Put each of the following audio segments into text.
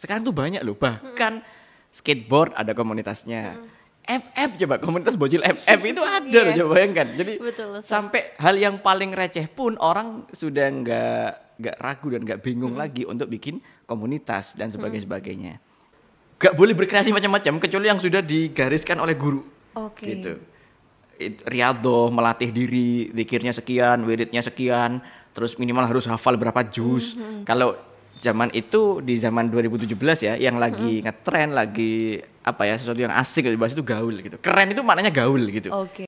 Sekarang tuh banyak loh, bahkan skateboard ada komunitasnya. FF coba, komunitas bocil FF itu ada loh, coba bayangkan. Jadi Betul, sampai hal yang paling receh pun orang sudah nggak ragu dan nggak bingung lagi untuk bikin komunitas dan sebagainya. Gak boleh berkreasi macam-macam kecuali yang sudah digariskan oleh guru. Oke. Gitu. Riyadhah, melatih diri, zikirnya sekian, wiridnya sekian, terus minimal harus hafal berapa juz. Kalau zaman itu di zaman 2017 ya, yang lagi ngetren, lagi apa ya, sesuatu yang asik dibahas itu gaul gitu. Keren itu maknanya gaul gitu. Oke.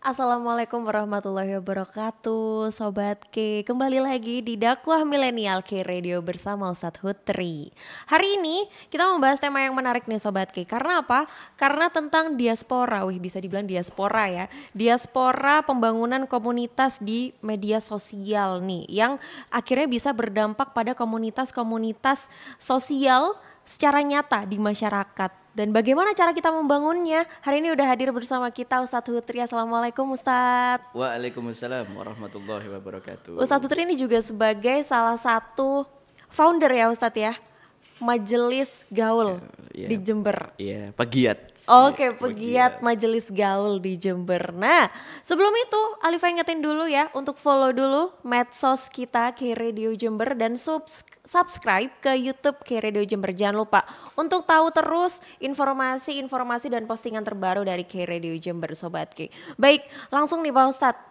Assalamualaikum warahmatullahi wabarakatuh, Sobat K. Kembali lagi di Dakwah Milenial K Radio bersama Ustadz Hutri. Hari ini kita membahas tema yang menarik nih Sobat K. Karena apa? Karena tentang diaspora. Bisa dibilang diaspora ya. Diaspora pembangunan komunitas di media sosial nih. Yang akhirnya bisa berdampak pada komunitas-komunitas sosial secara nyata di masyarakat. Dan bagaimana cara kita membangunnya? Hari ini udah hadir bersama kita Ustadz Hutri. Assalamualaikum Ustadz. Waalaikumsalam warahmatullahi wabarakatuh. Ustadz Hutri ini juga sebagai salah satu founder ya Ustadz ya, Majelis Gaul di Jember. Iya, pegiat. Oke, pegiat Majelis Gaul di Jember. Nah, sebelum itu Alifa ingetin dulu ya untuk follow dulu medsos kita K Radio Jember dan subscribe ke YouTube K Radio Jember. Jangan lupa untuk tahu terus informasi dan postingan terbaru dari K Radio Jember Sobat K. Baik, langsung nih Pak Ustadz.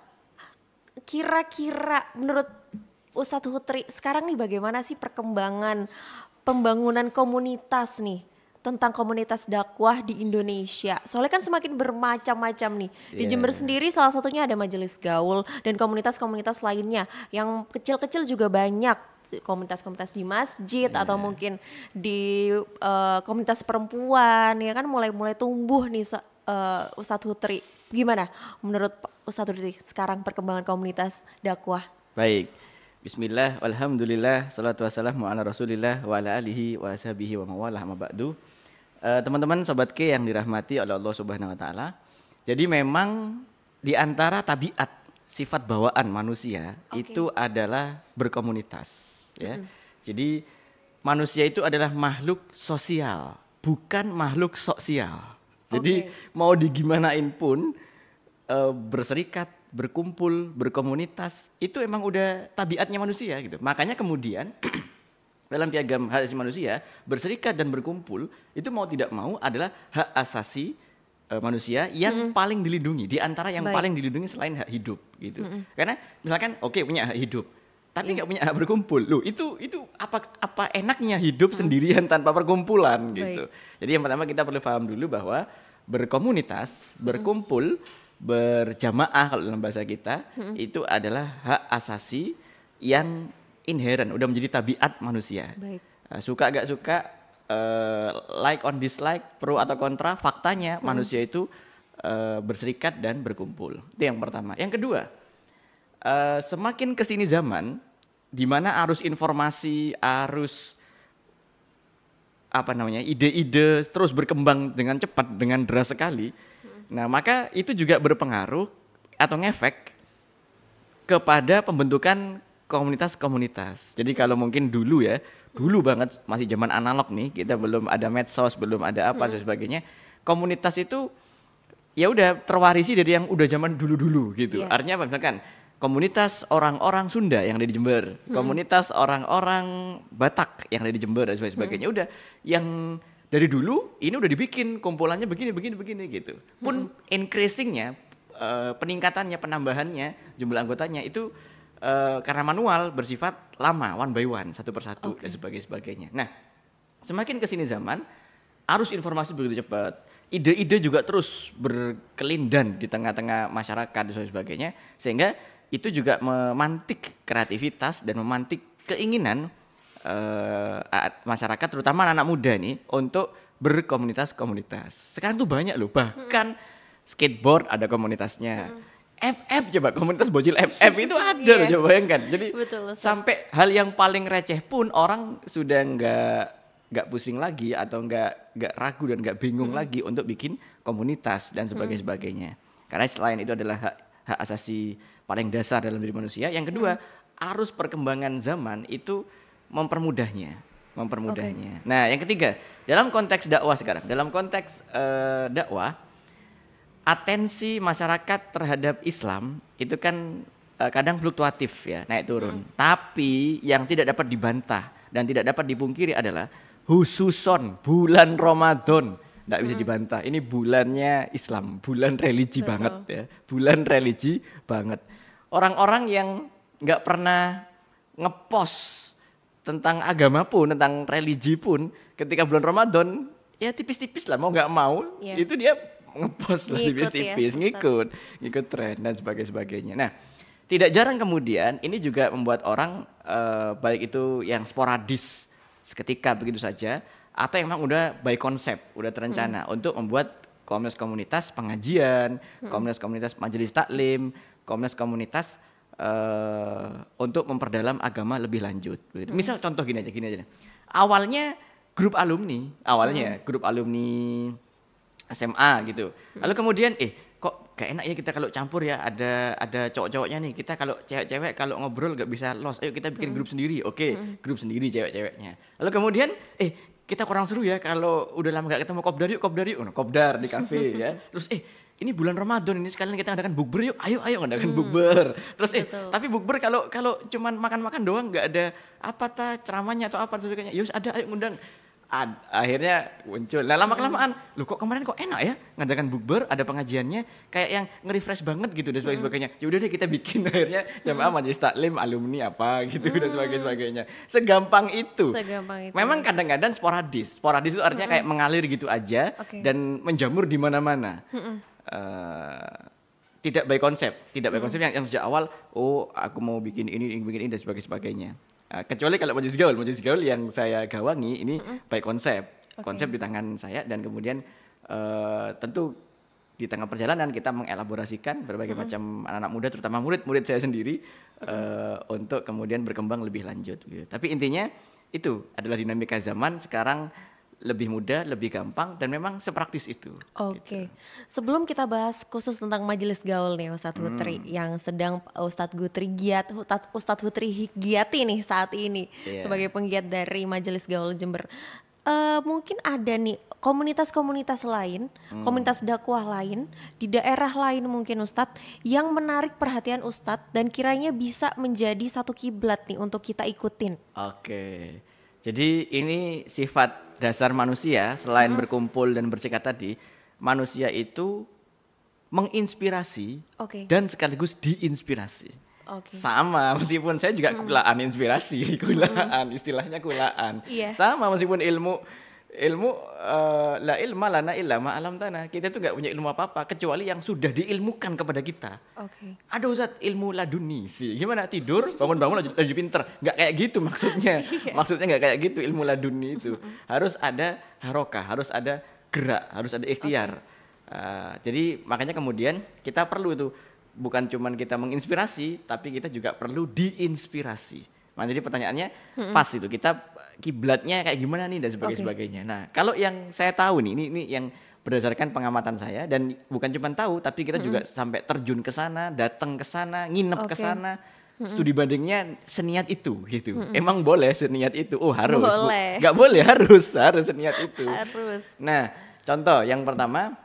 Kira-kira menurut Ustadz Hutri sekarang nih bagaimana sih perkembangan pembangunan komunitas nih? Tentang komunitas dakwah di Indonesia. Soalnya kan semakin bermacam-macam nih. Di Jember sendiri salah satunya ada Majelis Gaul dan komunitas-komunitas lainnya. Yang kecil-kecil juga banyak. Komunitas-komunitas di masjid atau mungkin di komunitas perempuan. Ya kan mulai tumbuh nih Ustadz Hutri. Gimana menurut Ustadz Hutri sekarang perkembangan komunitas dakwah? Baik. Bismillah, alhamdulillah, salatu wassalamu ala rasulillah wa ala alihi wa sahbihi wa mawalah ma ba'du. Teman-teman Sobat K yang dirahmati oleh Allah Subhanahu wa taala. Jadi memang di antara tabiat sifat bawaan manusia itu adalah berkomunitas ya. Jadi manusia itu adalah makhluk sosial, bukan makhluk sosial. Jadi mau digimanain pun berserikat, berkumpul, berkomunitas itu emang udah tabiatnya manusia gitu. Makanya kemudian dalam piagam hak asasi manusia, berserikat dan berkumpul itu mau tidak mau adalah hak asasi manusia yang paling dilindungi, di antara yang paling dilindungi selain hak hidup gitu. Karena misalkan punya hak hidup, tapi nggak punya hak berkumpul. Loh, itu apa enaknya hidup sendirian tanpa perkumpulan gitu. Jadi yang pertama kita perlu paham dulu bahwa berkomunitas, berkumpul, berjamaah kalau dalam bahasa kita itu adalah hak asasi yang inheren, udah menjadi tabiat manusia. Suka gak suka, like on dislike, pro atau kontra, faktanya manusia itu berserikat dan berkumpul. Itu yang pertama. Yang kedua, semakin kesini zaman di mana arus informasi, arus ide-ide terus berkembang dengan cepat, dengan deras sekali. Nah, maka itu juga berpengaruh atau ngefek kepada pembentukan komunitas-komunitas. Jadi kalau mungkin dulu banget masih zaman analog nih, kita belum ada medsos, belum ada apa dan sebagainya. Komunitas itu ya udah terwarisi dari yang udah zaman dulu-dulu gitu. Artinya apa? Misalkan komunitas orang-orang Sunda yang ada di Jember, komunitas orang-orang Batak yang ada di Jember dan sebagainya. Udah yang dari dulu ini udah dibikin kumpulannya begini gitu. Pun increasingnya, peningkatannya, penambahannya, jumlah anggotanya itu karena manual bersifat lama, one by one, satu persatu dan sebagainya. Nah, semakin kesini zaman, arus informasi begitu cepat, ide-ide juga terus berkelindan di tengah-tengah masyarakat dan sebagainya, sehingga itu juga memantik kreativitas dan memantik keinginan masyarakat, terutama anak muda nih, untuk berkomunitas-komunitas. Sekarang tuh banyak loh, bahkan skateboard ada komunitasnya. FF coba, komunitas bocil FF itu ada loh, coba bayangkan. Jadi sampai hal yang paling receh pun orang sudah nggak pusing lagi atau nggak ragu dan nggak bingung lagi untuk bikin komunitas dan sebagainya. Karena selain itu adalah hak asasi paling dasar dalam diri manusia. Yang kedua, arus perkembangan zaman itu mempermudahnya. Nah, yang ketiga, dalam konteks dakwah sekarang, dalam konteks dakwah, atensi masyarakat terhadap Islam itu kan kadang fluktuatif ya, naik turun. Tapi yang tidak dapat dibantah dan tidak dapat dipungkiri adalah khususon bulan Ramadan. Nggak bisa dibantah, ini bulannya Islam, bulan religi banget ya, bulan religi banget. Orang-orang yang nggak pernah ngepost tentang agama pun, tentang religi pun, ketika bulan Ramadan, ya tipis-tipis lah, mau nggak mau, itu dia ngepost lah tipis-tipis, ngikut tren dan sebagainya. Nah, tidak jarang kemudian ini juga membuat orang baik itu yang sporadis seketika begitu saja, atau yang memang udah by konsep, udah terencana untuk membuat komunitas-komunitas pengajian, komunitas-komunitas majelis taklim, komunitas-komunitas untuk memperdalam agama lebih lanjut. Begitu. Misal contoh gini aja. Awalnya grup alumni SMA gitu. Lalu kemudian kok gak enak ya kita kalau campur ya, ada cowok-cowoknya nih, kita kalau cewek-cewek kalau ngobrol gak bisa los, ayo kita bikin grup sendiri. Oke, grup sendiri cewek-ceweknya. Lalu kemudian kita kurang seru ya kalau udah lama gak ketemu, kopdar yuk. Kopdar di kafe ya. Terus ini bulan Ramadan ini sekalian kita ngadakan bukber yuk, ayo ngadakan bukber. Terus tapi bukber kalau cuman makan-makan doang nggak ada ceramahnya atau apa sebagainya. Yus ada, ayo ngundang. Akhirnya muncul. Nah, lama-kelamaan, loh kok kemarin kok enak ya ngadakan bukber, ada pengajiannya kayak yang nge-refresh banget gitu dan sebagainya. Ya udah deh kita bikin akhirnya jamaah majelis taklim alumni apa gitu dan sebagainya. Segampang itu. Memang kadang-kadang sporadis. Sporadis itu artinya kayak mengalir gitu aja dan menjamur di mana-mana. Tidak by konsep yang sejak awal aku mau bikin ini dan sebagainya. Kecuali kalau majelis gaul yang saya gawangi ini by konsep di tangan saya, dan kemudian tentu di tengah perjalanan kita mengelaborasikan berbagai macam anak-anak muda, terutama murid saya sendiri untuk kemudian berkembang lebih lanjut gitu. Tapi intinya itu adalah dinamika zaman sekarang, lebih mudah, lebih gampang, dan memang sepraktis itu. Gitu. Sebelum kita bahas khusus tentang majelis gaul nih Ustadz Hutri, yang sedang Ustadz Hutri giati nih saat ini sebagai penggiat dari majelis gaul Jember. Mungkin ada nih komunitas-komunitas lain, komunitas dakwah lain di daerah lain mungkin Ustadz yang menarik perhatian Ustadz dan kiranya bisa menjadi satu kiblat nih untuk kita ikutin. Jadi ini sifat dasar manusia, selain berkumpul dan bersikat tadi, manusia itu menginspirasi dan sekaligus diinspirasi. Sama, meskipun saya juga kulaan inspirasi, istilahnya kulaan. Sama, meskipun ilmu la ilma lana illa ma alam tanah. Kita tuh nggak punya ilmu apa-apa kecuali yang sudah diilmukan kepada kita. Ada Ustadz ilmu laduni sih. Gimana tidur bangun lebih pinter? Nggak kayak gitu maksudnya. Maksudnya nggak kayak gitu ilmu laduni itu. Harus ada harokah, harus ada gerak, harus ada ikhtiar. Jadi makanya kemudian kita perlu tuh bukan cuman kita menginspirasi, tapi kita juga perlu diinspirasi. Nah, jadi pertanyaannya pas itu, kita kiblatnya kayak gimana nih dan sebagainya. Nah, kalau yang saya tahu nih, ini yang berdasarkan pengamatan saya, dan bukan cuma tahu, tapi kita juga sampai terjun ke sana, datang ke sana, nginep ke sana. Studi bandingnya seniat itu gitu. Emang boleh seniat itu? Oh, harus. Nggak boleh, harus seniat itu. Nah, contoh yang pertama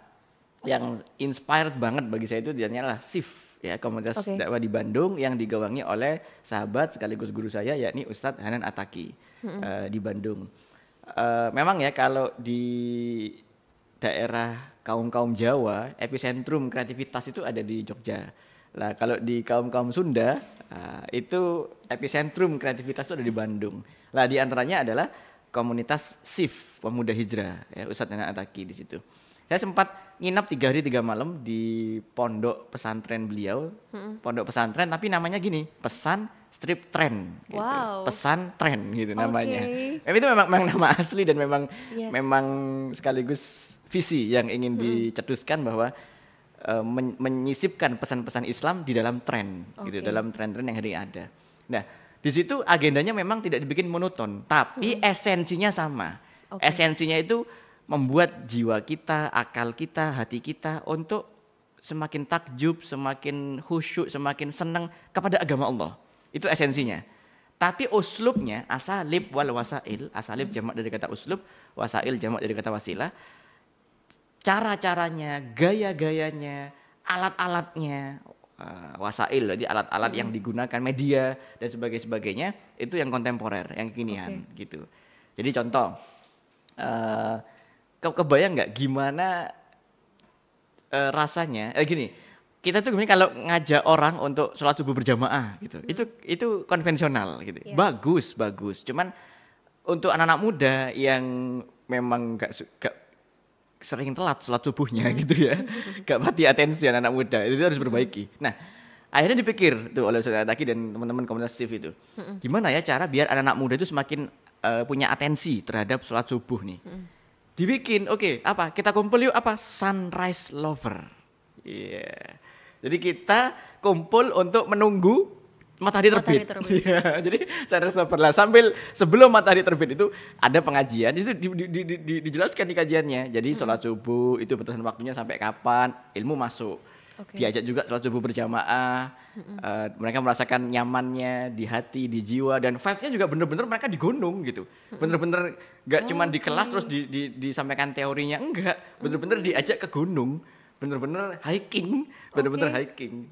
yang inspired banget bagi saya itu adalah SIF. Ya, komunitas dakwah di Bandung yang digawangi oleh sahabat sekaligus guru saya, yakni Ustadz Hanan Ataki di Bandung. Memang ya kalau di daerah kaum Jawa, epicentrum kreativitas itu ada di Jogja. Lah kalau di kaum Sunda itu epicentrum kreativitas itu ada di Bandung. Lah di antaranya adalah komunitas SIF Pemuda Hijrah, ya, Ustadz Hanan Ataki di situ. Saya sempat nginap 3 hari 3 malam di pondok pesantren beliau, pondok pesantren tapi namanya gini, Pesan Strip Tren, gitu. Pesan Tren gitu namanya. Itu memang nama asli dan memang sekaligus visi yang ingin dicetuskan bahwa menyisipkan pesan-pesan Islam di dalam tren, gitu, dalam tren-tren yang hari ada. Nah, di situ agendanya memang tidak dibikin monoton, tapi esensinya sama. Esensinya itu membuat jiwa kita, akal kita, hati kita untuk semakin takjub, semakin khusyuk, semakin senang kepada agama Allah. Itu esensinya. Tapi uslubnya, asalib wal wasail, asalib jamak dari kata uslub, wasail jamak dari kata wasilah. Cara-caranya, gaya-gayanya, alat-alatnya, wasail, jadi alat-alat yang digunakan, media dan sebagainya, itu yang kontemporer, yang kekinian gitu. Jadi contoh, kebayang nggak gimana rasanya? Gini, kita tuh kalau ngajak orang untuk sholat subuh berjamaah gitu, itu konvensional gitu, bagus. Cuman untuk anak-anak muda yang memang nggak sering telat sholat subuhnya gitu ya, gak mati atensi anak muda, itu harus perbaiki. Nah, akhirnya dipikir tuh oleh Saudara Taki dan teman-teman komunitas Shift itu, gimana ya cara biar anak-anak muda itu semakin punya atensi terhadap sholat subuh nih. Dibikin, apa? Kita kumpul yuk apa? Sunrise lover. Jadi kita kumpul untuk menunggu matahari terbit. Ya, jadi sunrise lover lah. Sebelum matahari terbit itu ada pengajian, itu dijelaskan di kajiannya. Jadi sholat subuh itu batasan waktunya sampai kapan, ilmu masuk. Diajak juga sholat subuh berjamaah. Mereka merasakan nyamannya di hati, di jiwa, dan vibes-nya juga bener-bener mereka di gunung gitu. Bener-bener gak cuma di kelas terus disampaikan teorinya, enggak. Bener-bener diajak ke gunung, bener-bener hiking.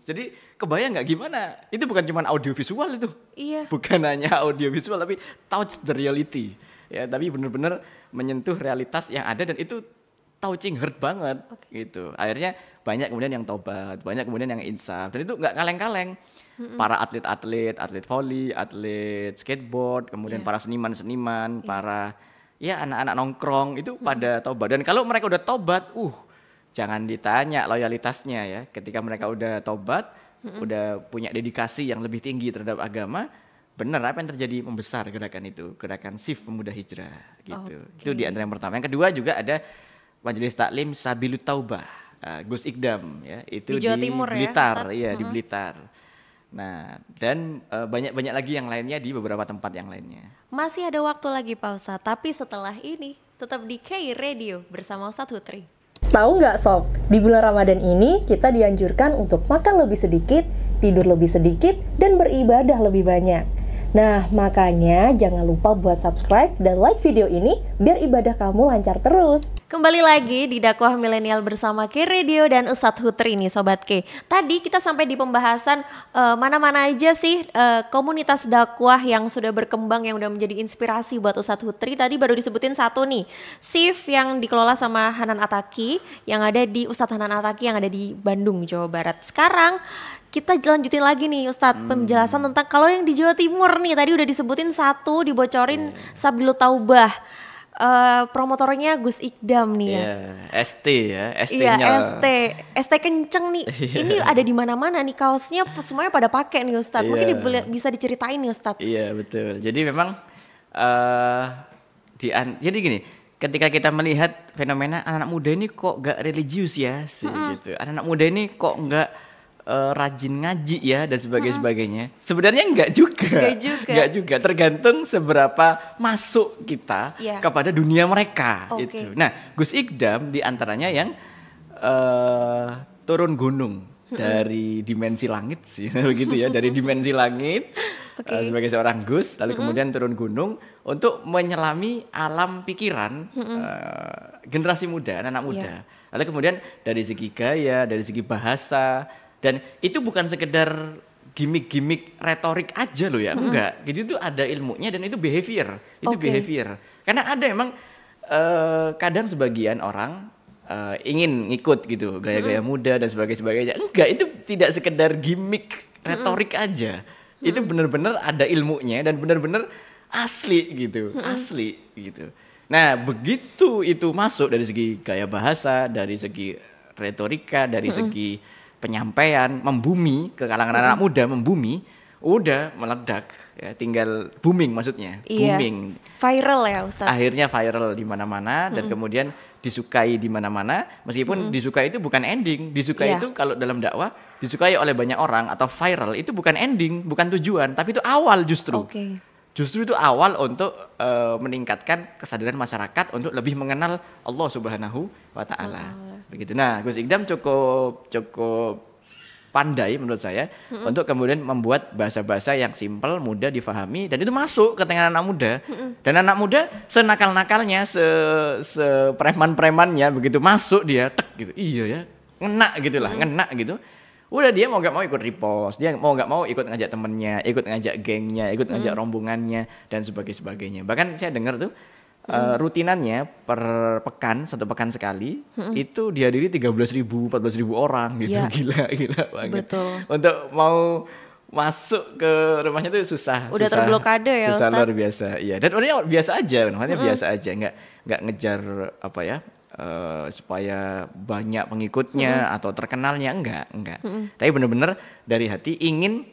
Jadi kebayang nggak gimana? Itu bukan cuma audiovisual itu. Iya. Bukan hanya audiovisual tapi touch the reality. Ya, tapi bener-bener menyentuh realitas yang ada dan itu touching heart banget gitu. Akhirnya banyak kemudian yang tobat, banyak kemudian yang insaf, dan itu nggak kaleng-kaleng. Para atlet volley, atlet skateboard, kemudian para seniman-seniman, para anak-anak nongkrong itu pada tobat. Dan kalau mereka udah tobat, jangan ditanya loyalitasnya ya. Ketika mereka udah tobat, udah punya dedikasi yang lebih tinggi terhadap agama, benar apa yang terjadi, membesar gerakan itu, gerakan Shift Pemuda Hijrah gitu. Itu di antara yang pertama. Yang kedua juga ada Majelis Taklim Sabilut Taubah, Gus Ikdam ya, itu di Jawa Timur Blitar, ya, di Blitar. Nah, dan banyak lagi yang lainnya di beberapa tempat yang lainnya. Masih ada waktu lagi Pak Ustadz, tapi setelah ini tetap di K Radio bersama Ustadz Hutri. Tahu nggak Sob, di bulan Ramadan ini kita dianjurkan untuk makan lebih sedikit, tidur lebih sedikit, dan beribadah lebih banyak. Nah, makanya jangan lupa buat subscribe dan like video ini biar ibadah kamu lancar terus. Kembali lagi di Dakwah Milenial bersama K Radio dan Ustadz Hutri nih Sobat K. Tadi kita sampai di pembahasan mana-mana aja sih komunitas dakwah yang sudah berkembang, yang udah menjadi inspirasi buat Ustadz Hutri. Tadi baru disebutin satu nih, Shift yang dikelola sama Hanan Ataki, yang ada di Ustadz Hanan Ataki yang ada di Bandung, Jawa Barat. Sekarang kita lanjutin lagi nih Ustadz penjelasan tentang kalau yang di Jawa Timur nih, tadi udah disebutin satu, dibocorin Sabilut Taubah. Promotornya Gus Ikdam nih ya. ST ya, ST-nya. ST kenceng nih. Ini ada di mana-mana nih, kaosnya semuanya pada pakai nih Ustadz. Mungkin bisa diceritain nih Ustadz. Iya betul. Jadi memang jadi gini, ketika kita melihat fenomena anak-anak muda ini kok gak religius ya sih gitu. Anak-anak muda ini kok gak rajin ngaji ya dan sebagainya. Sebenarnya enggak juga. Tergantung seberapa masuk kita kepada dunia mereka gitu. Nah, Gus Ikdam diantaranya yang turun gunung dari dimensi langit sih begitu ya, dari dimensi langit sebagai seorang Gus, lalu kemudian turun gunung untuk menyelami alam pikiran generasi muda, anak muda. Lalu kemudian dari segi gaya, dari segi bahasa. Dan itu bukan sekedar gimmick-gimmick retorik aja loh ya, enggak. Jadi itu ada ilmunya dan itu behavior, behavior. Karena ada emang kadang sebagian orang ingin ngikut gitu, gaya-gaya muda dan sebagainya. Enggak, itu tidak sekedar gimmick retorik aja. Itu benar-benar ada ilmunya dan benar-benar asli gitu, asli gitu. Nah, begitu itu masuk dari segi gaya bahasa, dari segi retorika, dari segi penyampaian, membumi ke kalangan anak muda, udah meledak ya, tinggal booming maksudnya, booming. Viral ya Ustadz. Akhirnya viral di mana-mana dan kemudian disukai di mana-mana, meskipun disukai itu bukan ending, disukai itu kalau dalam dakwah disukai oleh banyak orang atau viral itu bukan ending, bukan tujuan, tapi itu awal justru. justru itu awal untuk meningkatkan kesadaran masyarakat untuk lebih mengenal Allah Subhanahu wa taala. Begitu. Nah, Gus Ikdam cukup pandai menurut saya untuk kemudian membuat bahasa-bahasa yang simpel, mudah difahami dan itu masuk ke tengah anak muda. Dan anak muda senakal-nakalnya, sepreman-premannya begitu masuk dia tek gitu. Iya ya, ngena gitu lah, ngena gitu. Udah dia mau gak mau ikut repost, dia mau gak mau ikut ngajak temennya, ikut ngajak gengnya, ikut ngajak rombongannya dan sebagainya. Bahkan saya dengar tuh rutinannya per pekan, 1 pekan sekali itu dihadiri 13.000, 14.000 orang gitu. Ya. Gila banget. Betul. Untuk mau masuk ke rumahnya itu susah. Udah terblokade ya, susah Ustadz? luar biasa. Iya. Dan orangnya biasa aja, namanya biasa aja, nggak ngejar apa ya, supaya banyak pengikutnya atau terkenalnya, enggak. Tapi benar-benar dari hati ingin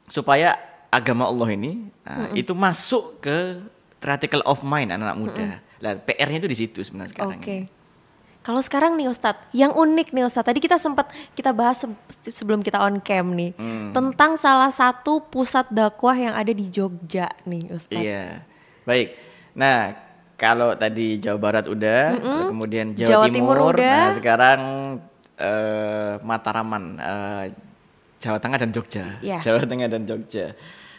supaya agama Allah ini itu masuk ke theoretical of mind anak-anak muda. Lah PR-nya itu di situ sebenarnya sekarang. Oke. Kalau sekarang nih Ustadz, yang unik nih Ustadz, tadi kita bahas sebelum kita on cam nih, tentang salah satu pusat dakwah yang ada di Jogja nih Ustadz. Iya, baik. Nah, kalau tadi Jawa Barat udah, kemudian Jawa Timur udah. Nah sekarang Mataraman, Jawa Tengah dan Jogja. Yeah. Jawa Tengah dan Jogja.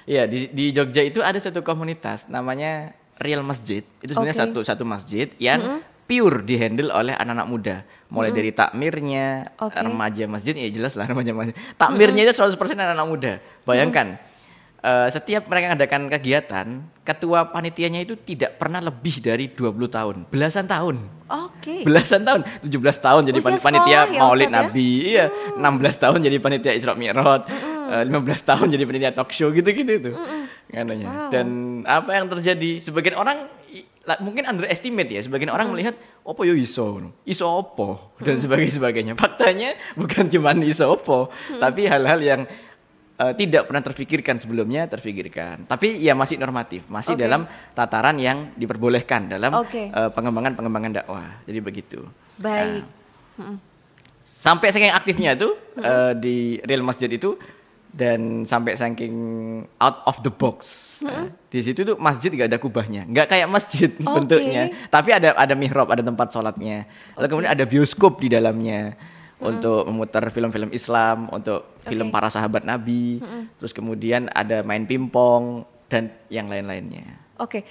Iya, di Jogja itu ada satu komunitas namanya Real Masjid. Itu sebenarnya satu masjid yang pure dihandle oleh anak-anak muda. Mulai dari takmirnya, remaja masjid, ya jelas lah remaja masjid. Takmirnya itu 100% anak-anak muda. Bayangkan, setiap mereka mengadakan kegiatan, ketua panitianya itu tidak pernah lebih dari 20 tahun. Belasan tahun. Oke. Belasan tahun, 17 tahun jadi Usia panitia sekolah ya, Maulid Ustadz, ya? Nabi. Iya, 16 tahun jadi panitia Isra Mi'raj. 15 tahun jadi panitia talk show gitu-gitu itu. Katanya. Wow. Dan apa yang terjadi? Sebagian orang mungkin underestimate ya, sebagian orang melihat opo yo iso opo dan sebagainya. Faktanya bukan cuma iso opo, tapi hal-hal yang tidak pernah terfikirkan sebelumnya terfikirkan. Tapi ya masih normatif, masih dalam tataran yang diperbolehkan dalam pengembangan dakwah. Jadi begitu. Baik. Sampai saking aktifnya itu di Real Masjid itu, dan sampai saking out of the box. Di situ tuh masjid gak ada kubahnya, nggak kayak masjid bentuknya, tapi ada mihrab, ada tempat sholatnya. Lalu kemudian ada bioskop di dalamnya untuk memutar film-film Islam, untuk film para sahabat Nabi. Terus kemudian ada main pingpong dan yang lain-lainnya. Oke.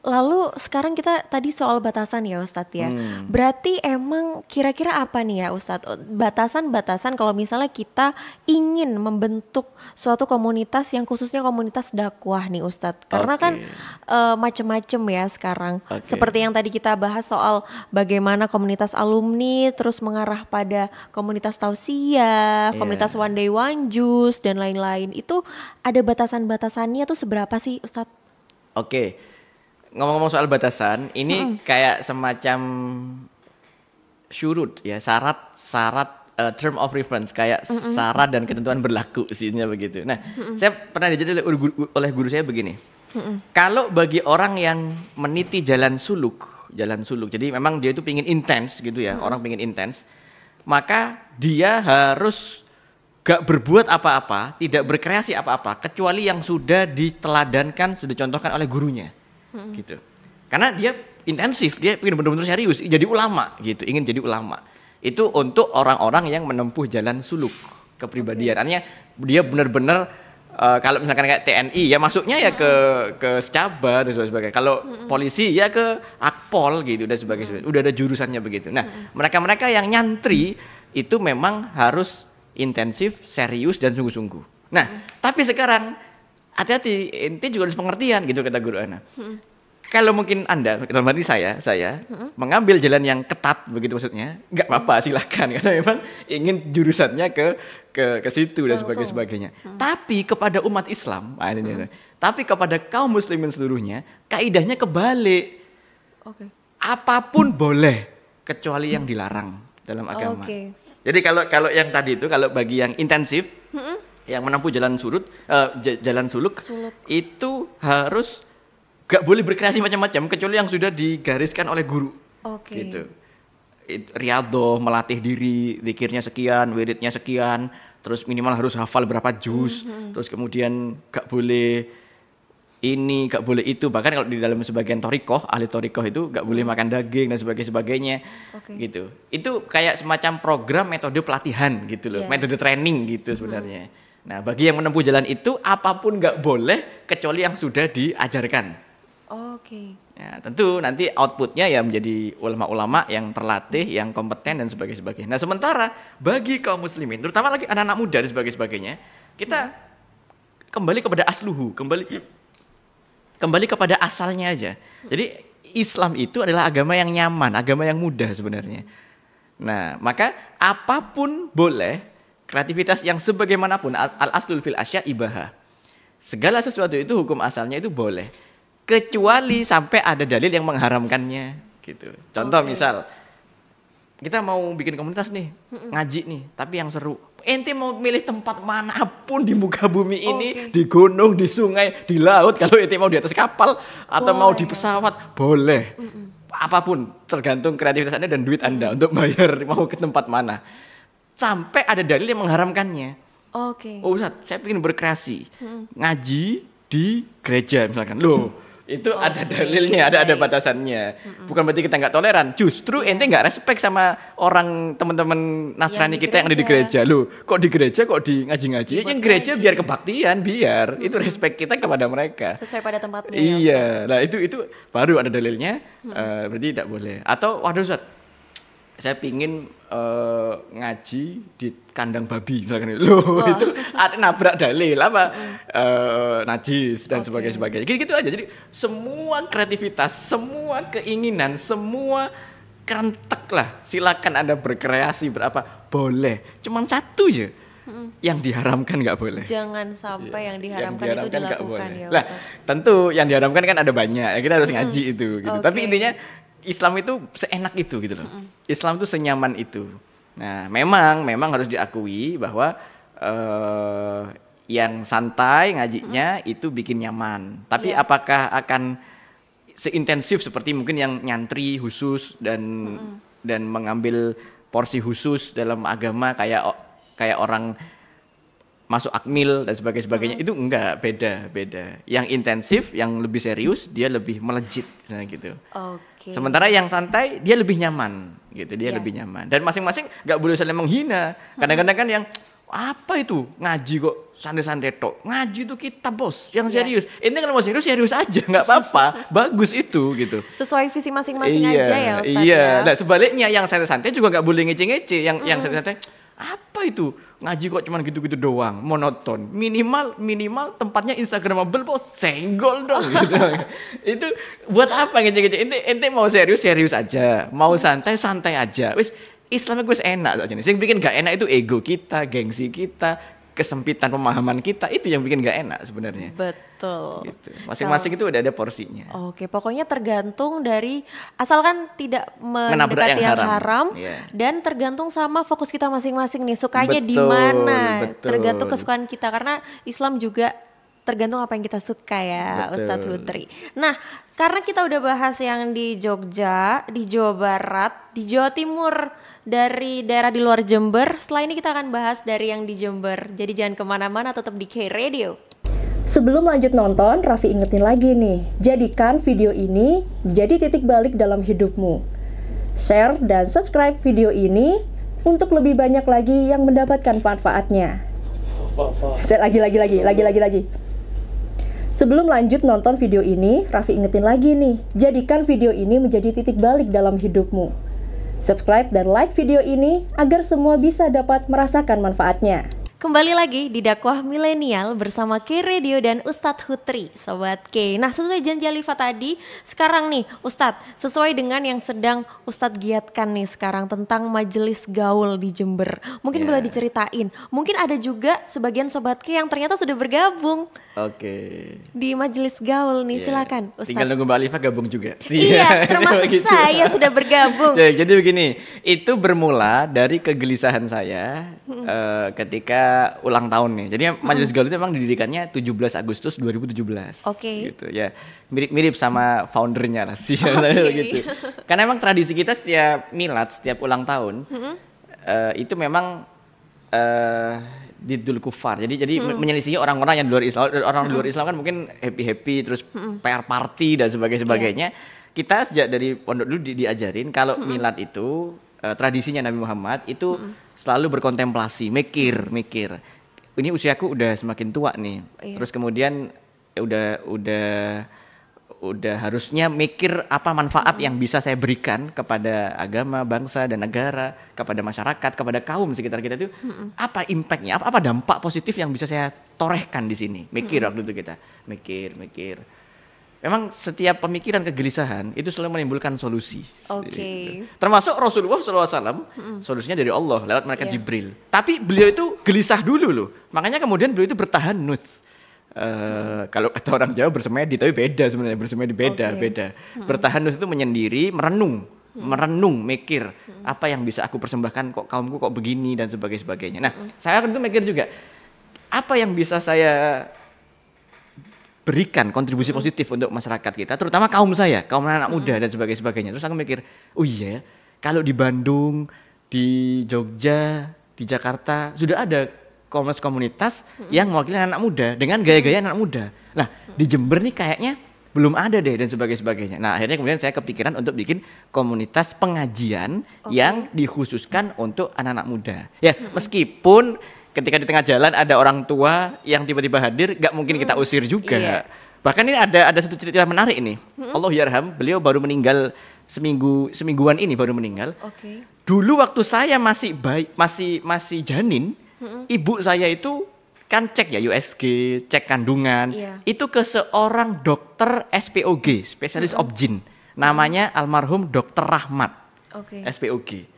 Lalu sekarang kita tadi soal batasan ya Ustadz ya. Berarti emang kira-kira apa nih ya Ustadz? Batasan-batasan kalau misalnya kita ingin membentuk suatu komunitas yang khususnya komunitas dakwah nih Ustadz. Karena kan macem-macem ya sekarang. Seperti yang tadi kita bahas soal bagaimana komunitas alumni terus mengarah pada komunitas tausiah, komunitas one day one juice dan lain-lain. Itu ada batasan-batasannya tuh seberapa sih Ustadz? Oke. Ngomong-ngomong soal batasan, ini kayak semacam syurut ya, syarat term of reference, kayak syarat dan ketentuan berlaku isinya begitu. Nah, saya pernah diajarin oleh guru saya begini. Kalau bagi orang yang meniti jalan suluk, jadi memang dia itu pingin intens gitu ya, orang pingin intens, maka dia harus gak berbuat apa-apa, tidak berkreasi apa-apa, kecuali yang sudah diteladankan, sudah dicontohkan oleh gurunya. Gitu. Karena dia intensif, dia ingin benar-benar serius, jadi ulama gitu, ingin jadi ulama. Itu untuk orang-orang yang menempuh jalan suluk kepribadian. Artinya dia benar-benar kalau misalkan kayak TNI ya masuknya ya ke Secaba dan sebagainya. Kalau polisi ya ke Akpol gitu dan sebagainya. Udah ada jurusannya begitu. Nah, mereka-mereka yang nyantri itu memang harus intensif, serius dan sungguh-sungguh. Nah, tapi sekarang hati-hati, ente juga harus pengertian gitu kata guru Ana. Kalau mungkin Anda, dalam arti saya mengambil jalan yang ketat begitu maksudnya, nggak apa-apa silahkan karena memang ingin jurusannya ke situ dan sebagainya. Tapi kepada umat Islam, tapi kepada kaum muslimin seluruhnya, kaidahnya kebalik. Apapun boleh kecuali yang dilarang dalam agama. Jadi kalau yang tadi itu, kalau bagi yang intensif, yang menempuh jalan suluk itu harus gak boleh berkreasi macam-macam kecuali yang sudah digariskan oleh guru. Gitu. Riyadhah, melatih diri, zikirnya sekian, wiridnya sekian, terus minimal harus hafal berapa juz, terus kemudian gak boleh ini, nggak boleh itu. Bahkan kalau di dalam sebagian torikoh, ahli torikoh itu nggak boleh makan daging dan sebagainya, gitu. Itu kayak semacam program metode pelatihan gitu loh, metode training gitu sebenarnya. Nah, bagi yang menempuh jalan itu, apapun nggak boleh kecuali yang sudah diajarkan. Ya, tentu nanti outputnya ya menjadi ulama-ulama yang terlatih, yang kompeten dan sebagainya. Nah, sementara bagi kaum muslimin, terutama lagi anak-anak muda dan sebagainya, kita kembali kepada asluhu, kembali kepada asalnya aja. Jadi Islam itu adalah agama yang nyaman, agama yang mudah sebenarnya. Nah, maka apapun boleh, kreativitas yang sebagaimanapun, al-aslul fil asya ibaha. Segala sesuatu itu hukum asalnya itu boleh. Kecuali sampai ada dalil yang mengharamkannya gitu. Contoh misal, kita mau bikin komunitas nih, ngaji nih, tapi yang seru. Ente mau milih tempat manapun di muka bumi ini, di gunung, di sungai, di laut, kalau ente mau di atas kapal atau mau di pesawat, boleh. Apapun, tergantung kreativitas Anda dan duit Anda untuk bayar mau ke tempat mana. Sampai ada dalil yang mengharamkannya. Oh Ustaz, saya ingin berkreasi, ngaji di gereja misalkan. Loh, itu ada dalilnya, ada batasannya. Bukan berarti kita nggak toleran. Justru ente nggak respect sama orang teman-teman Nasrani kita yang ada di gereja. Loh, kok di gereja, kok di ngaji-ngaji? Yang gereja biar kebaktian, biar itu respect kita kepada mereka. Sesuai pada tempatnya. Iya, nah itu baru ada dalilnya. Berarti tidak boleh. Atau waduh Ustaz, saya pingin ngaji di kandang babi misalkan. Loh, itu ada nabrak dalil apa najis dan sebagainya. Gitu aja. Jadi semua kreativitas, semua keinginan, semua kerentek lah. Silakan Anda berkreasi berapa boleh. Cuman satu aja yang diharamkan nggak boleh. Jangan sampai yang diharamkan itu dilakukan ya Ustaz. Lah, tentu yang diharamkan kan ada banyak. Kita harus ngaji itu gitu. Tapi intinya Islam itu seenak itu gitu loh. Islam itu senyaman itu. Nah, memang harus diakui bahwa yang santai ngajinya itu bikin nyaman. Tapi apakah akan seintensif seperti mungkin yang nyantri khusus dan mengambil porsi khusus dalam agama kayak orang masuk akmil dan sebagainya itu enggak, beda. Yang intensif, yang lebih serius, dia lebih melejit misalnya gitu. Sementara yang santai dia lebih nyaman gitu, lebih nyaman. Dan masing-masing enggak boleh saling menghina. Kadang-kadang kan yang apa itu ngaji kok santai-santai tok. Ngaji itu kita bos, yang serius. Ini kalau mau serius aja, enggak apa-apa. Bagus itu gitu. Sesuai visi masing-masing aja ya Ustaz. Nah, sebaliknya yang santai-santai juga enggak boleh ngece-ngece. Yang santai-santai apa itu? Ngaji kok cuman gitu-gitu doang, monoton. Minimal tempatnya Instagramable, bos, senggol dong gitu. Itu buat apa ngece-ngece? Ente mau serius aja, mau santai aja. Wis Islamnya gue enak aja nih. Yang bikin gak enak itu ego kita, gengsi kita, kesempitan pemahaman kita, itu yang bikin gak enak sebenarnya. Betul. Gitu. Masing-masing itu udah ada porsinya. Pokoknya tergantung dari asalkan tidak mendekati yang haram dan tergantung sama fokus kita masing-masing nih, sukanya di mana. Tergantung kesukaan kita karena Islam juga tergantung apa yang kita suka ya, Ustadz Hutri. Nah, karena kita udah bahas yang di Jogja, di Jawa Barat, di Jawa Timur, dari daerah di luar Jember. Setelah ini kita akan bahas dari yang di Jember. Jadi jangan kemana-mana, tetap di K-Radio. Sebelum lanjut nonton, Raffi ingetin lagi nih, jadikan video ini jadi titik balik dalam hidupmu. Share dan subscribe video ini untuk lebih banyak lagi yang mendapatkan manfaatnya. Lagi. Sebelum lanjut nonton video ini, Raffi ingetin lagi nih, jadikan video ini menjadi titik balik dalam hidupmu. Subscribe dan like video ini agar semua bisa dapat merasakan manfaatnya. Kembali lagi di Dakwah Milenial bersama K-Radio dan Ustadz Hutri, Sobat K. Nah, sesuai janji Alifa tadi, sekarang nih Ustadz, sesuai dengan yang sedang Ustadz giatkan nih sekarang tentang majelis gaul di Jember. Mungkin boleh diceritain, mungkin ada juga sebagian Sobat K yang ternyata sudah bergabung di majelis gaul nih, silakan Ustadz. Tinggal nunggu Mbak Alifa gabung juga. Iya, termasuk gitu. Saya sudah bergabung. Jadi begini, itu bermula dari kegelisahan saya ketika ulang tahun nih. Jadi Majelis Gaul itu memang didirikannya 17 Agustus 2017. Gitu ya. Mirip-mirip sama foundernya lah sih gitu. Karena memang tradisi kita setiap milad, setiap ulang tahun itu memang Diddul kufar. Jadi menyelisihi orang-orang yang di luar Islam. Orang di luar Islam kan mungkin happy-happy terus PR party dan sebagainya. Kita sejak dari pondok dulu diajarin kalau milad itu tradisinya Nabi Muhammad itu selalu berkontemplasi, mikir. Ini usiaku udah semakin tua nih. Terus kemudian udah harusnya mikir apa manfaat yang bisa saya berikan kepada agama, bangsa dan negara, kepada masyarakat, kepada kaum sekitar kita itu apa impactnya, apa dampak positif yang bisa saya torehkan di sini. Mikir waktu itu kita mikir. Memang setiap pemikiran kegelisahan itu selalu menimbulkan solusi. Oke. Termasuk Rasulullah SAW, solusinya dari Allah lewat malaikat Jibril. Tapi beliau itu gelisah dulu loh. Makanya kemudian beliau itu bertahannuts. Kalau kata orang Jawa bersemedi, tapi beda sebenarnya, bersemedi beda. Bertahannuts itu menyendiri, merenung, mikir apa yang bisa aku persembahkan, kok kaumku kok begini dan sebagainya. Nah, saya tentu mikir juga apa yang bisa saya berikan kontribusi positif untuk masyarakat kita, terutama kaum saya, kaum anak muda dan sebagainya. Terus aku mikir, oh iya, kalau di Bandung, di Jogja, di Jakarta sudah ada komunitas yang mewakili anak muda dengan gaya-gaya anak muda. Nah, di Jember nih kayaknya belum ada deh dan sebagainya. Nah, akhirnya kemudian saya kepikiran untuk bikin komunitas pengajian yang dikhususkan untuk anak-anak muda. Ya, meskipun ketika di tengah jalan ada orang tua yang tiba-tiba hadir, gak mungkin kita usir juga. Bahkan ini ada satu cerita menarik ini. Allah yarham, beliau baru meninggal semingguan ini baru meninggal. Dulu waktu saya masih masih janin, ibu saya itu kan cek ya USG, cek kandungan, itu ke seorang dokter SPOG, spesialis obgyn, namanya almarhum Dr. Rahmat, SPOG.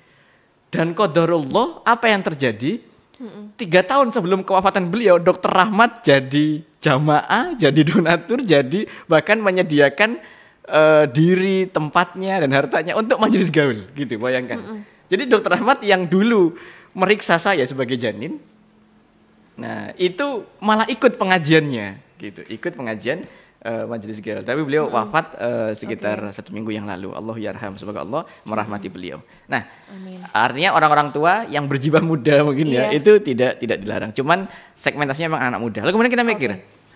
Dan qadarullah apa yang terjadi? 3 tahun sebelum kewafatan beliau, Dr. Rahmat jadi jamaah, jadi donatur, jadi bahkan menyediakan diri, tempatnya dan hartanya untuk majelis gaul, gitu bayangkan. Jadi Dr. Rahmat yang dulu meriksa saya sebagai janin, nah itu malah ikut pengajiannya, gitu, ikut pengajian majelis gaul. Tapi beliau wafat sekitar 1 minggu yang lalu. Allah yarham, semoga Allah merahmati beliau. Nah, artinya orang-orang tua yang berjiwa muda mungkin ya itu tidak dilarang. Cuman segmentasinya memang anak muda. Lalu kemudian kita mikir,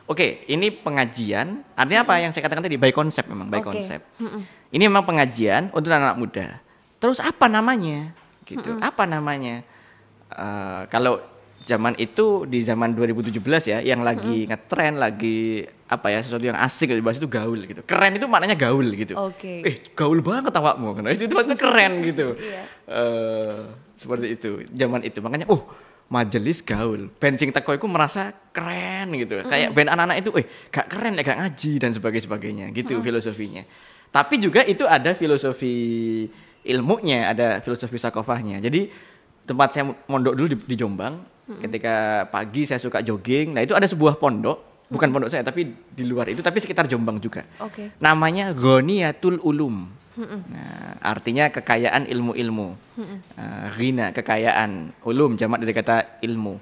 oke, ini pengajian. Artinya apa yang saya katakan tadi, by konsep memang, by konsep. Ini memang pengajian untuk anak muda. Terus apa namanya? Gitu. Apa namanya? Kalau zaman itu di zaman 2017 ya, yang lagi ngetren, lagi apa ya, sesuatu yang asik dibahas itu gaul gitu. Keren itu maknanya gaul gitu. Gaul banget awakmu, karena itu maksudnya keren gitu. Seperti itu zaman itu. Makanya majelis gaul. Band sing teko iku merasa keren gitu. Kayak band anak-anak itu gak keren ya, gak ngaji dan sebagainya gitu filosofinya. Tapi juga itu ada filosofi ilmunya, ada filosofi sakofahnya. Jadi tempat saya mondok dulu di Jombang, ketika pagi saya suka jogging. Nah, itu ada sebuah pondok, bukan pondok saya tapi di luar itu, tapi sekitar Jombang juga. Namanya Ghoniyatul Ulum. Nah, artinya kekayaan ilmu-ilmu. Ghina, kekayaan, ulum jamak dari kata ilmu.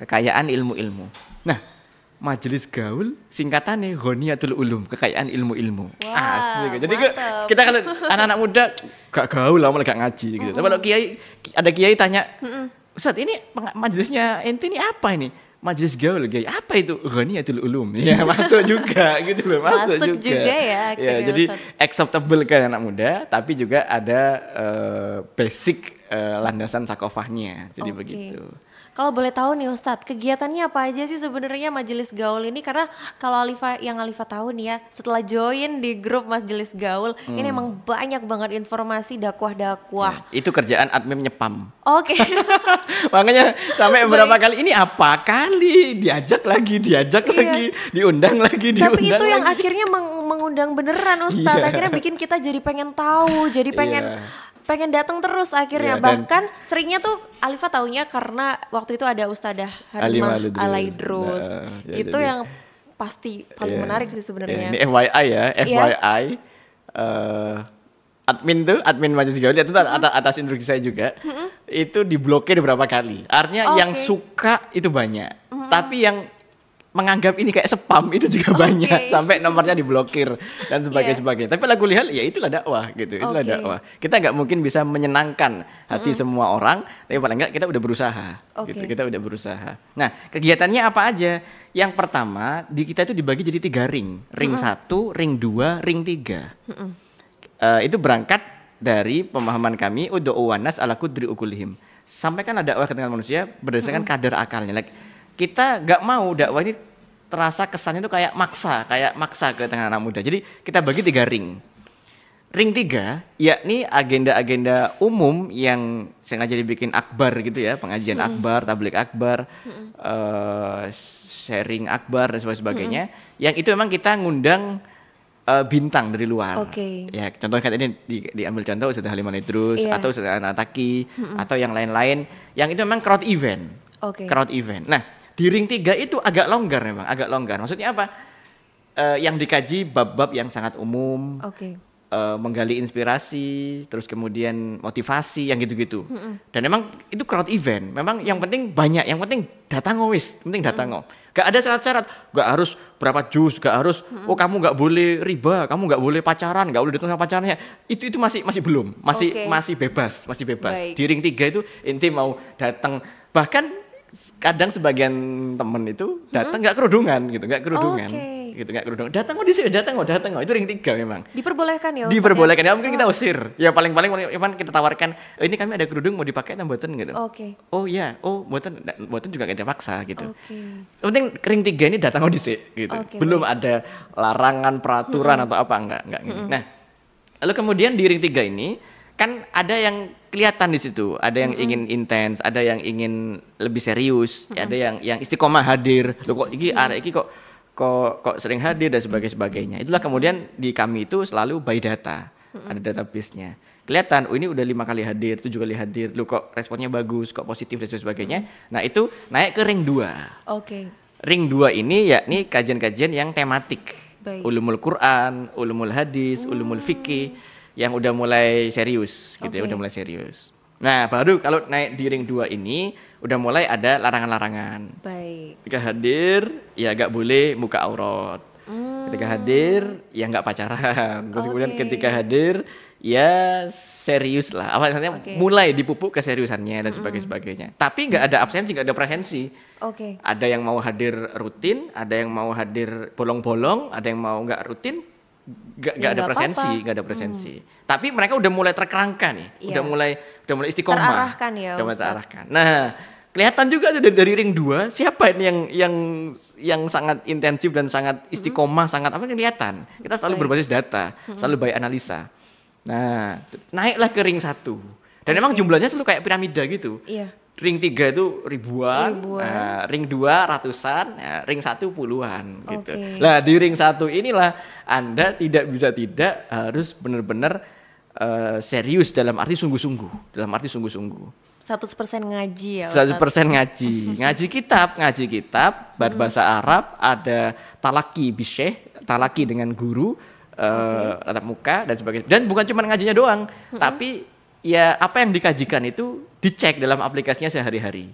Kekayaan ilmu-ilmu. Nah, majelis gaul singkatannya Ghoniyatul Ulum, kekayaan ilmu-ilmu. Asik. Jadi kita kalau anak-anak muda gak gaul lah, malah gak ngaji gitu. Tapi kalau ada kiai tanya, Ustaz, ini majelisnya ente ini apa ini? Majelis gaul, kiai. Apa itu? Ghoniyatul Ulum. Ya, masuk juga gitu loh, masuk juga ya. Jadi acceptable kan anak muda, tapi juga ada basic landasan sakofahnya. Jadi begitu. Kalau boleh tahu nih Ustadz, kegiatannya apa aja sih sebenarnya majelis gaul ini? Karena kalau Alifa tahu nih ya, setelah join di grup majelis gaul, ini emang banyak banget informasi dakwah-dakwah. Ya, itu kerjaan admin nyepam. Makanya sampai beberapa kali ini apa kali diajak lagi, diundang lagi. Tapi itu yang akhirnya mengundang beneran Ustadz, akhirnya bikin kita jadi pengen tahu, jadi pengen datang terus akhirnya. Bahkan seringnya tuh Alifa taunya karena waktu itu ada Ustadzah Halimah Alaidrus. Itu yang pasti paling menarik sih sebenarnya. Ini FYI ya, FYI. Admin majelis gaul itu atas instruksi saya juga. Itu diblokir beberapa kali. Artinya yang suka itu banyak. Tapi yang menganggap ini kayak spam itu juga banyak, sampai nomornya diblokir dan sebagainya. Tapi aku lihat ya itulah dakwah gitu, itulah dakwah. Kita nggak mungkin bisa menyenangkan hati semua orang, tapi paling nggak kita udah berusaha, gitu. Kita udah berusaha. Nah, kegiatannya apa aja? Yang pertama di kita itu dibagi jadi 3 ring, ring 1, ring 2, ring 3. Itu berangkat dari pemahaman kami ud'u wanas ala qudri ukulihim. Sampaikan dakwah ke tengah manusia berdasarkan kadar akalnya. Kita nggak mau dakwah ini terasa kesannya itu kayak maksa ke tengah anak muda. Jadi kita bagi 3 ring. Ring 3 yakni agenda-agenda umum yang sengaja dibikin akbar gitu ya, pengajian akbar, tabligh akbar, sharing akbar dan sebagainya. Yang itu memang kita ngundang bintang dari luar. Ya, contohnya kan ini diambil contoh Ustaz Halimah Idrus atau Ustaz Anataki atau yang lain-lain. Yang itu memang crowd event. Crowd event. Nah, di ring 3 itu agak longgar memang, agak longgar. Maksudnya apa? Yang dikaji bab-bab yang sangat umum, menggali inspirasi, terus kemudian motivasi, yang gitu-gitu. Dan memang itu crowd event. Memang yang penting banyak, yang penting datang wis, penting datang. Gak ada syarat-syarat, gak harus berapa juz, gak harus, oh kamu gak boleh riba, kamu gak boleh pacaran, gak boleh datang sama pacarnya. Itu masih belum, masih bebas. Baik. Di ring 3 itu inti mau datang, bahkan kadang sebagian temen itu datang nggak kerudungan gitu, nggak kerudungan, datang itu ring 3 memang diperbolehkan ya Ustaz, diperbolehkan ya mungkin kita usir ya paling kita tawarkan ini kami ada kerudung mau dipakai atau mboten gitu. Oh ya, mboten juga kita paksa gitu. Penting ring 3 ini datang dhisik gitu. Belum ada larangan peraturan atau apa enggak gitu. Nah, lalu kemudian di ring 3 ini kan ada yang kelihatan di situ, ada yang ingin intens, ada yang ingin lebih serius, ada yang istiqomah hadir. Loh kok iki arek iki kok sering hadir dan sebagainya. Itulah kemudian di kami itu selalu by data. Ada database-nya. Kelihatan, oh ini udah 5 kali hadir, 7 kali hadir. Loh kok responnya bagus, kok positif dan sebagainya. Nah, itu naik ke ring 2. Ring 2 ini yakni kajian-kajian yang tematik. Ulumul Quran, ulumul hadis, ulumul fikih. Yang udah mulai serius gitu ya, udah mulai serius. Nah, baru kalau naik di ring 2 ini udah mulai ada larangan-larangan. Ketika hadir ya nggak boleh muka aurat. Ketika hadir ya nggak pacaran. Terus kemudian ketika hadir ya serius lah. Apa namanya? Mulai dipupuk keseriusannya dan sebagainya. Tapi nggak ada absensi, nggak ada presensi. Ada yang mau hadir rutin, ada yang mau hadir bolong-bolong, ada yang mau nggak rutin. Gak ada presensi, tapi mereka udah mulai terkerangka nih, udah mulai istiqomah, udah mulai terarahkan. Nah, kelihatan juga dari ring 2 siapa ini yang sangat intensif dan sangat istiqomah, sangat apa kelihatan. Kita selalu berbasis data, selalu by analisa. Nah, naiklah ke ring 1 dan memang jumlahnya selalu kayak piramida gitu. Ring 3 itu ribuan. Ring 2 ratusan, ring 1 puluhan gitu. Lah di ring 1 inilah Anda tidak harus benar-benar serius dalam arti sungguh-sungguh. 100% ngaji ya Ustaz? 100% ngaji. Ngaji kitab, bahasa Arab, ada talaki bisyekh, talaki dengan guru, tatap muka dan sebagainya. Dan bukan cuma ngajinya doang, tapi ya apa yang dikajikan itu dicek dalam aplikasinya sehari-hari.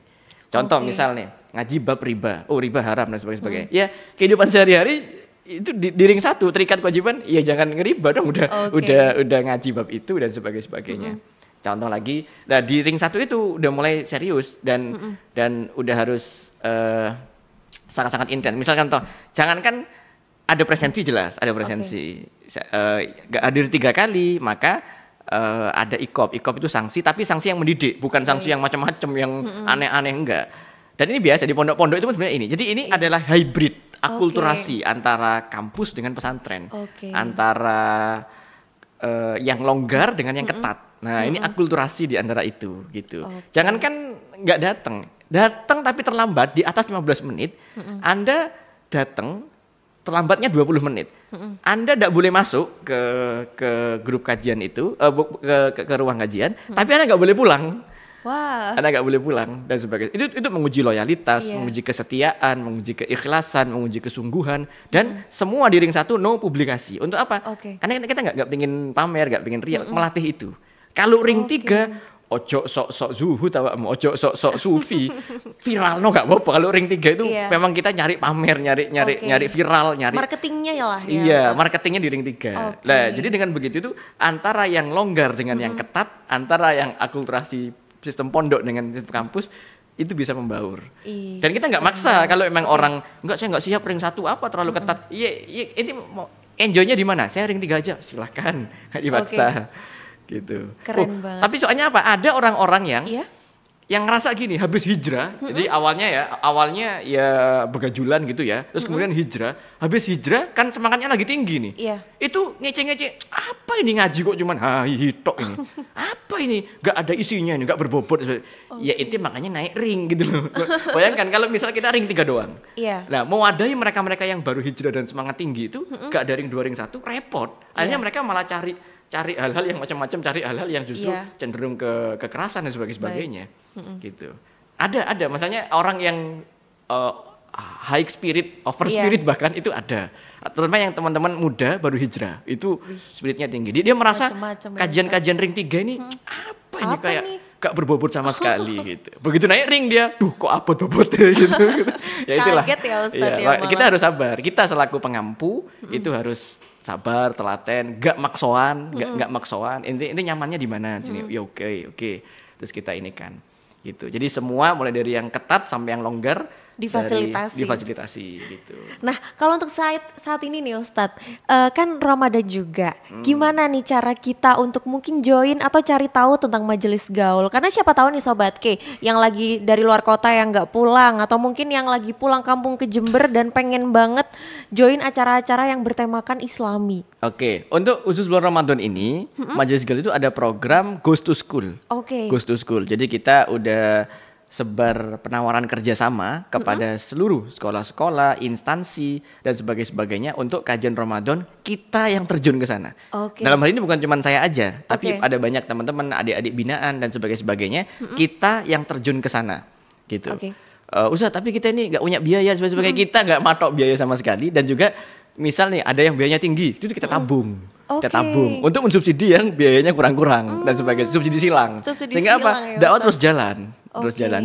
Contoh misalnya ngaji bab riba, riba haram dan sebagainya. Ya kehidupan sehari-hari itu di ring 1 terikat kewajiban, ya jangan ngeriba dong, udah ngaji bab itu dan sebagainya. Contoh lagi, nah di ring 1 itu udah mulai serius dan udah harus sangat-sangat intens. Misal contoh, jangankan ada presensi jelas, ada presensi. Gak hadir 3 kali, maka ada ikop itu sanksi, tapi sanksi yang mendidik, bukan sanksi yang macam-macam yang aneh-aneh, enggak. Dan ini biasa di pondok-pondok itu sebenarnya ini. Jadi ini adalah hybrid, akulturasi antara kampus dengan pesantren, antara yang longgar dengan yang ketat. Nah ini akulturasi di antara itu, gitu. Jangankan nggak datang tapi terlambat di atas 15 menit, Anda datang terlambatnya 20 menit. Anda tidak boleh masuk ke grup kajian itu, ke ruang kajian, tapi Anda nggak boleh pulang. Anda nggak boleh pulang dan sebagainya. Itu menguji loyalitas, menguji kesetiaan, menguji keikhlasan, menguji kesungguhan, dan semua di ring 1 no publikasi. Untuk apa? Karena kita nggak pengin pamer, nggak pengin riak, melatih itu. Kalau ring 3 ojo sok-sok zuhud awakmu, ojo sok-sok sufi. Viral no gak apa-apa. Kalau ring 3 itu memang kita nyari pamer, nyari viral, nyari marketingnya ya lah ya. Iya, marketingnya di ring 3. Nah, jadi dengan begitu itu antara yang longgar dengan yang ketat, antara yang akulturasi sistem pondok dengan sistem kampus itu bisa membaur. Dan kita nggak maksa kalau emang orang enggak, saya nggak siap ring 1 apa terlalu ketat. Iya, ini mau enjoy-nya di mana? Saya ring 3 aja, silakan. Nggak dipaksa. Gitu. Keren banget. Tapi soalnya apa? Ada orang-orang yang ngerasa gini, habis hijrah, jadi awalnya ya begajulan gitu ya, terus kemudian hijrah, habis hijrah kan semangatnya lagi tinggi nih. Itu ngece-ngece, apa ini ngaji kok cuman hitok ini, apa ini, gak ada isinya ini, gak berbobot. Ya itu makanya naik ring gitu loh. Bayangkan kalau misal kita ring 3 doang. Nah mewadahi mereka-mereka yang baru hijrah dan semangat tinggi itu, gak ada ring 2, ring 1, repot. Akhirnya mereka malah cari hal-hal yang macam-macam, cari hal-hal yang justru cenderung ke kekerasan dan sebagainya. Gitu. Ada misalnya orang yang high spirit, over spirit bahkan itu ada. Terutama yang teman-teman muda baru hijrah, itu spiritnya tinggi. Dia merasa kajian-kajian ring 3 ini apa ini kayak gak berbobot sama sekali gitu. Begitu naik ring dia, kok abot-abotnya gitu. Ya itulah. Kaget ya Ustadz ya. Kita harus sabar. Kita selaku pengampu itu harus sabar, telaten, gak maksoan, gak maksoan. Ini nyamannya di mana sini? Ya oke. Terus kita ini kan, gitu. Jadi semua mulai dari yang ketat sampai yang longgar difasilitasi gitu. Nah, kalau untuk saat ini nih Ustadz, kan Ramadan juga. Gimana nih cara kita untuk mungkin join atau cari tahu tentang majelis gaul? Karena siapa tahu nih Sobat K yang lagi dari luar kota yang nggak pulang, atau mungkin yang lagi pulang kampung ke Jember dan pengen banget join acara-acara yang bertemakan Islami. Oke, untuk khusus bulan Ramadan ini, majelis gaul itu ada program Goes to School. Goes to School. Jadi kita udah sebar penawaran kerjasama kepada seluruh sekolah-sekolah, instansi dan sebagainya untuk kajian Ramadan kita yang terjun ke sana. Dalam hal ini bukan cuma saya aja, tapi ada banyak teman-teman, adik-adik binaan dan sebagainya, kita yang terjun ke sana, gitu. Ustaz, tapi kita ini nggak punya biaya sebagainya, kita nggak matok biaya sama sekali, dan juga misal nih ada yang biayanya tinggi, itu kita tabung. Kita tabung untuk mensubsidi yang biayanya kurang-kurang dan sebagainya, subsidi silang. Sehingga apa? Dakwah terus jalan.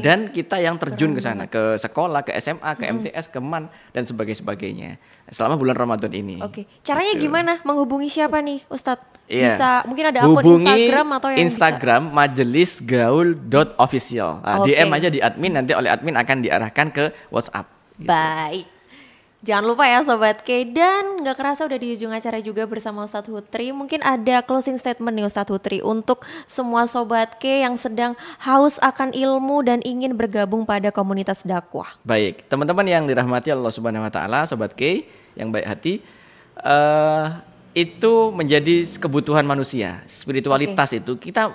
Dan kita yang terjun ke sana, ke sekolah, ke SMA, ke MTS, ke MAN dan sebagainya selama bulan Ramadan ini. Caranya gimana? Menghubungi siapa nih, Ustadz? Bisa mungkin ada akun Instagram atau yang Instagram majelisgaul.official. DM aja di admin, nanti oleh admin akan diarahkan ke WhatsApp. Gitu. Baik. Jangan lupa ya Sobat K, dan gak kerasa udah di ujung acara juga bersama Ustadz Hutri. Mungkin ada closing statement nih Ustadz Hutri untuk semua Sobat K yang sedang haus akan ilmu dan ingin bergabung pada komunitas dakwah. Baik, teman-teman yang dirahmati Allah Subhanahu Wa Taala, Sobat K yang baik hati, itu menjadi kebutuhan manusia. Spiritualitas itu kita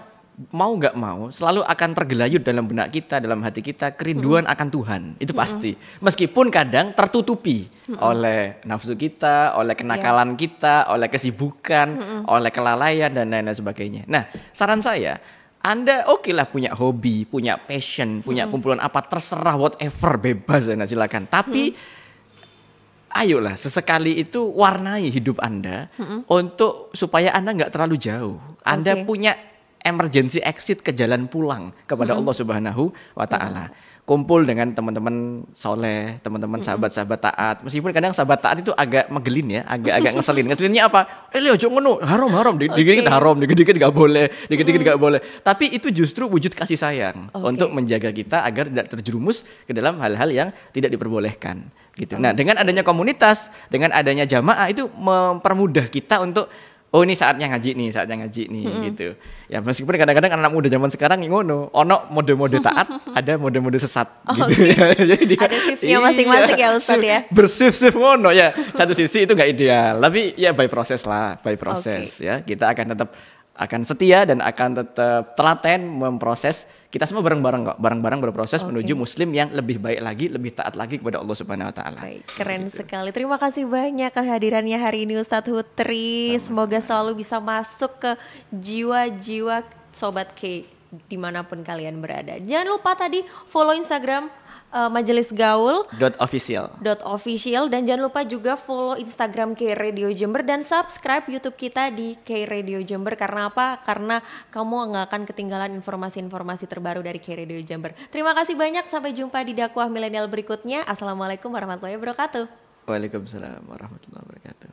mau gak mau selalu akan tergelayut dalam benak kita, dalam hati kita, kerinduan akan Tuhan, itu pasti. Meskipun kadang tertutupi oleh nafsu kita, oleh kenakalan kita, oleh kesibukan, oleh kelalaian dan lain-lain sebagainya. Nah, saran saya, Anda lah punya hobi, punya passion, punya kumpulan apa, terserah, whatever, bebas, nah silakan. Tapi ayolah sesekali itu warnai hidup Anda untuk supaya Anda nggak terlalu jauh. Anda punya emergency exit ke jalan pulang kepada Allah Subhanahu Wa Taala. Kumpul dengan teman-teman soleh, teman-teman sahabat-sahabat taat. Meskipun kadang sahabat taat itu agak megelin ya, agak ngeselin. Ngeselinnya apa? Ojo ngono, haram. Dikit-dikit haram, dikit-dikit nggak boleh, dikit-dikit nggak boleh. Tapi itu justru wujud kasih sayang untuk menjaga kita agar tidak terjerumus ke dalam hal-hal yang tidak diperbolehkan. Gitu. Nah, dengan adanya komunitas, dengan adanya jamaah itu mempermudah kita untuk ini saatnya ngaji nih gitu. Ya meskipun kadang-kadang anak muda zaman sekarang ngono, ono mode-mode taat, ada mode-mode sesat gitu ya. Jadi ada shiftnya masing-masing ya Ustadz ya. Bersif-sif ngono ya. Satu sisi itu nggak ideal, tapi ya by proses ya. Kita akan setia dan akan tetap telaten memproses. Kita semua bareng-bareng berproses menuju muslim yang lebih baik lagi, lebih taat lagi kepada Allah Subhanahu Wa Taala. Keren sekali. Terima kasih banyak kehadirannya hari ini Ustadz Hutri. Semoga selalu bisa masuk ke jiwa-jiwa Sobat K dimanapun kalian berada. Jangan lupa tadi follow Instagram Majelis Gaul .official. .official, dan jangan lupa juga follow Instagram K Radio Jember dan subscribe YouTube kita di K Radio Jember. Karena apa? Karena kamu nggak akan ketinggalan informasi-informasi terbaru dari K Radio Jember. Terima kasih banyak, sampai jumpa di dakwah milenial berikutnya. Assalamualaikum warahmatullahi wabarakatuh. Waalaikumsalam warahmatullahi wabarakatuh.